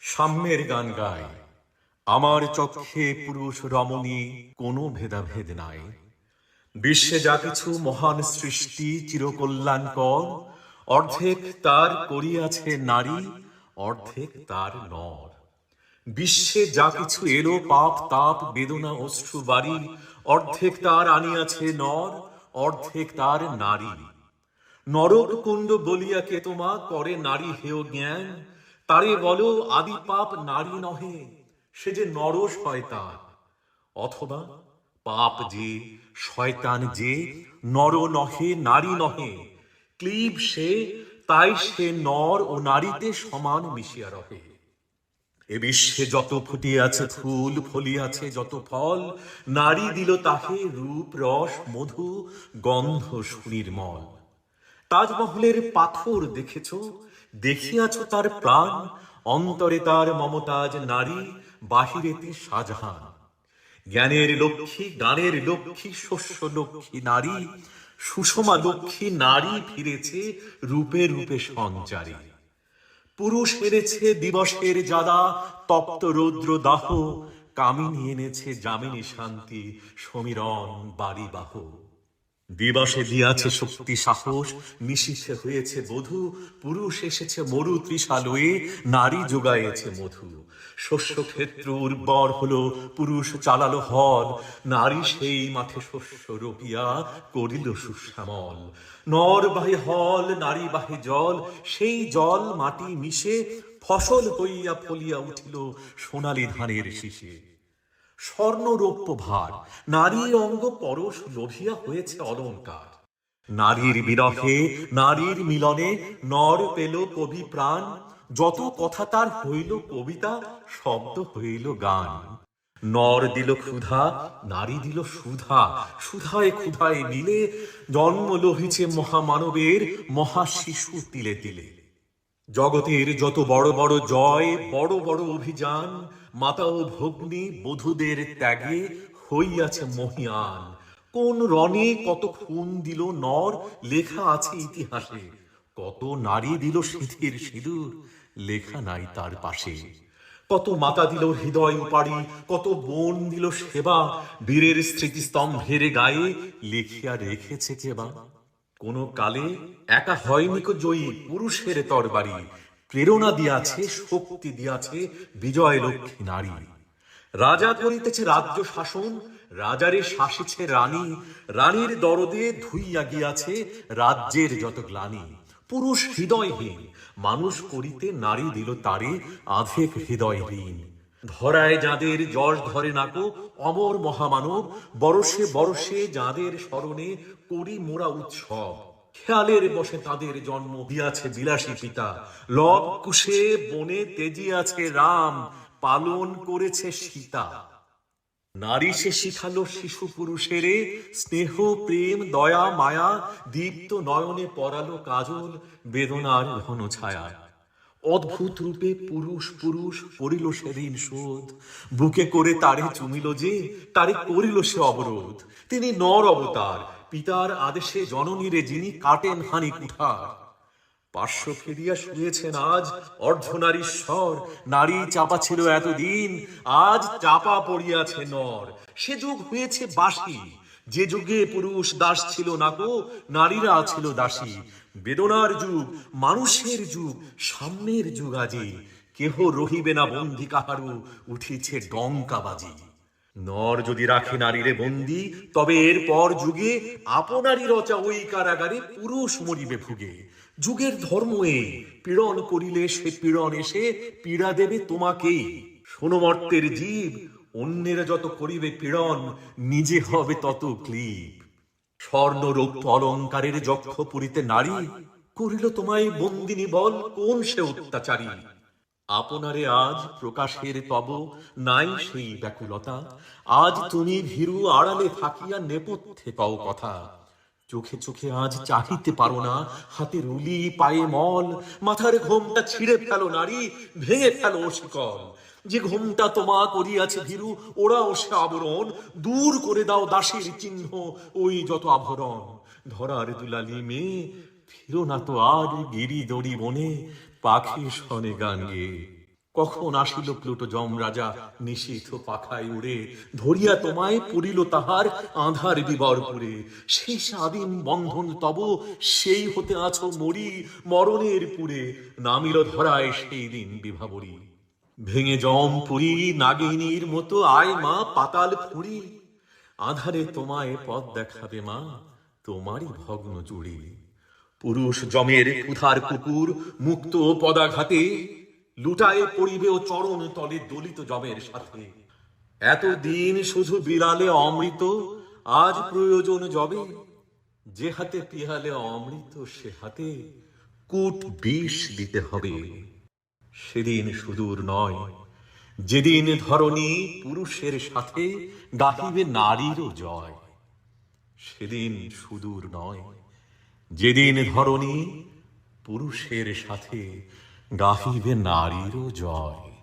সাম্যের গান গায়। আমার চক্ষে পুরুষ রমণী কোনো ভেদাভেদ নাই। বিশ্বে যা কিছু মহান সৃষ্টি চিরকল্যাণকর, অর্ধেক তার করিয়াছে নারী, অর্ধেক তার নর। বিশ্বে যা কিছু এলো পাপ তাপ বেদনা অশ্রু বাড়ি, অর্ধেক তার আনিয়াছে নর, অর্ধেক তার নারী। নরক কুণ্ড বলিয়া কে তোমা করে নারী হেয় জ্ঞান, তারে বলো আদি পাপ নারী নহে, সে যে নর শয়তান। অথবা পাপ যে শয়তান যে নর নহে নারী নহে, ক্লীব সে, তাই সে নর ও নারীতে সমান মিশিয়া রহে। এ বিশ্বে যত ফুটিয়াছে ফুল ফলিয়াছে যত ফল, নারী দিল তাহে রূপ রস মধু গন্ধ সুনির্মল। তাজমহলের পাথর দেখেছ, দেখিয়াছ তার প্রাণ, অন্তরে তার মমতাজ নারী, বাহিরেতে শাহজাহান। জ্ঞানের লক্ষ্মী গানের লক্ষ্মী শস্য লক্ষ্মী নারী, সুষমা লক্ষ্মী নারী ফিরেছে রূপে রূপে সঞ্চারী। পুরুষ এনেছে দিবসের জাদা তপ্ত রৌদ্র দাহ, কামিনী এনেছে যামিনী শান্তি সমীরণ বাড়ি বাহ। দিবসে দিয়াছে শক্তি সাহস, নিশীথে হয়েছে বধূ, পুরুষ এসেছে মরু তৃষা লয়ে, নারী যোগায়েছে মধু। শস্য ক্ষেত্র উর্বর হলো, পুরুষ চালালো হল, নারী সেই মাঠে শস্য রোপিয়া করিল সুশ্যামল। নর বাহে হল নারী বাহে জল, সেই জল মাটি মিশে ফসল হইয়া ফলিয়া উঠিল সোনালী ধানের শীষে। স্বর্ণ রৌপ্য ভার, নারীর অঙ্গ পরশ লোভিয়া হয়েছে অলঙ্কার। নারীর বিরহে নারীর মিলনে নর পেল কবি প্রাণ, যত কথা তার হইল কবিতা, শব্দ হইল গান। নর দিল ক্ষুধা নারী দিল সুধা, সুধায় ক্ষুধায় মিলে জন্ম লহিছে মহামানবের মহাশিশু তিলে তিলে। জগতের যত বড় বড় জয় বড় বড় অভিযান, মাতা ও ভগ্নী বধূদের ত্যাগে হইয়াছে মহিয়ান। কোন রণে কত খুন দিল নর লেখা আছে ইতিহাসে, কত নারী দিল সিঁথির সিঁদুর লেখা নাই তার পাশে। কত মাতা দিল হৃদয় উপাড়ি, কত বোন দিল সেবা, বীরের স্মৃতিস্তম্ভের গায়ে লিখিয়া রেখেছে কেবা। কোন কালে একা হয়নি কো জয়ী পুরুষের তরবারি, প্রেরণা দিয়াছে শক্তি দিয়াছে বিজয় লক্ষ্মী নারী। রাজা করিতেছে রাজ্য শাসন, রাজারে শাসিছে রানী, রানীর দরদে ধুইয়া গিয়াছে রাজ্যের যত গ্লানি। পুরুষ হৃদয়হীন মানুষ করিতে নারী দিল তারে আধেক হৃদয়হীন। ধরায় যাদের যশ ধরে নাকো অমর মহামানব, বরষে বরষে যাদের স্মরণে করি মোরা উৎসব। খেয়ালের বসে তাদের জন্ম দিয়াছে বিলাসী পিতা, লব কুশে বনে তেজিয়াছে রাম, পালন করেছে সীতা। নারী সে শিখালো শিশু পুরুষেরে স্নেহ প্রেম দয়া মায়া, দীপ্ত নয়নে পরালো কাজল বেদনার ঘন ছায়া। অদ্ভুত রূপে পুরুষ পুরুষ করিল সেদিন শোধ, বুকে করে তারে চুমিল যে তারে করিল সে অবরোধ। তিনি নর অবতার, পিতার আদেশে জননীরে যিনি কাটেন হানি কুঠার। পার্শ্ব ফিরিয়া শুয়েছেন আজ অর্ধনারীশ্বর, নারী চাপা ছিল এতদিন আজ চাপা পড়িয়াছে নর। সে যুগ হয়েছে বাসি, যে যুগে পুরুষ দাস ছিল না গো, নারীরা ছিল দাসী। বেদনার যুগ মানুষের যুগ সাম্যের যুগ আজি, কেহ রহিবে না বন্দী কাহারু উঠিছে ডঙ্কাবাজি। নর যদি রাখে নারীরে বন্দী, তবে এরপর যুগে আপনারই রচা ওই কারাগারে পুরুষ মরিবে ভুগে। যুগের ধর্ম এই, পীড়ন করিলে সে পীড়ন এসে পীড়া দেবে তোমাকেই। শোনো মর্তের জীব, অন্যের যত করিবে পীড়ন নিজে হবে তত ক্লীব। স্বর্ণ রৌপ্য অলঙ্কারের যক্ষ পুরিতে নারী, করিল তোমায় বন্দিনী বল কোন সে অত্যাচারী। আপনারে আজ প্রকাশের তব নাই সেই ব্যাকুলতা, আজ তুমি ভীরু আড়ালে থাকিয়া নেপথ্যে কও কথা। চোখে চোখে আজ চাহিতে পারো না, হাতের উলি পায়ে মল, মাথার ঘোমটা ছিঁড়ে ফেলো নারী, ভেঙে ফেলো শিকল। যে ঘোমটা তোমা করিয়াছে ভীরু ওরাও সে আবরণ, দূর করে দাও দাসীর চিহ্ন ওই যত আভরণ। ধরার দুলালি মেয়ে ফিরো না তো আর গিরি দড়ি বনে, পাখি শনে গান গেয়ে। কখন আসিল প্লুটো যম রাজা নিশীথ পাখায় উড়ে, ধরিয়া তোমায় পড়িল তাহার আঁধার বিবরপুরে। শেষ আদিম বন্ধন তব, সেই হতে আছো মরি, মরণের পুরে নামিল ধরায় সেই দিন বিভাবরী। ভেঙে জম পুরি নাগিনীর মতো আয় মা পাতাল ফুঁড়ি, আধারে তোমায় পথ দেখাবে মা তোমারই ভগ্ন জুড়ি। পুরুষ জমের ক্ষুধার কুকুর মুক্ত পদাঘাতে, লুটায়ে পড়িবে ও চরণ তলে দলিত জমের সাথে। এতদিন শুধু বিলালে অমৃত, আজ প্রয়োজন যবে, যে হাতে পিয়ালে অমৃত সে হাতে কূট বিষ দিতে হবে। সেদিন সুদূর নয়, যেদিন ধরণী পুরুষের সাথে গাহিবে নারীরও জয়। সেদিন সুদূর নয়, যেদিন ধরণী পুরুষের সাথে গাহিবে নারীরও জয়।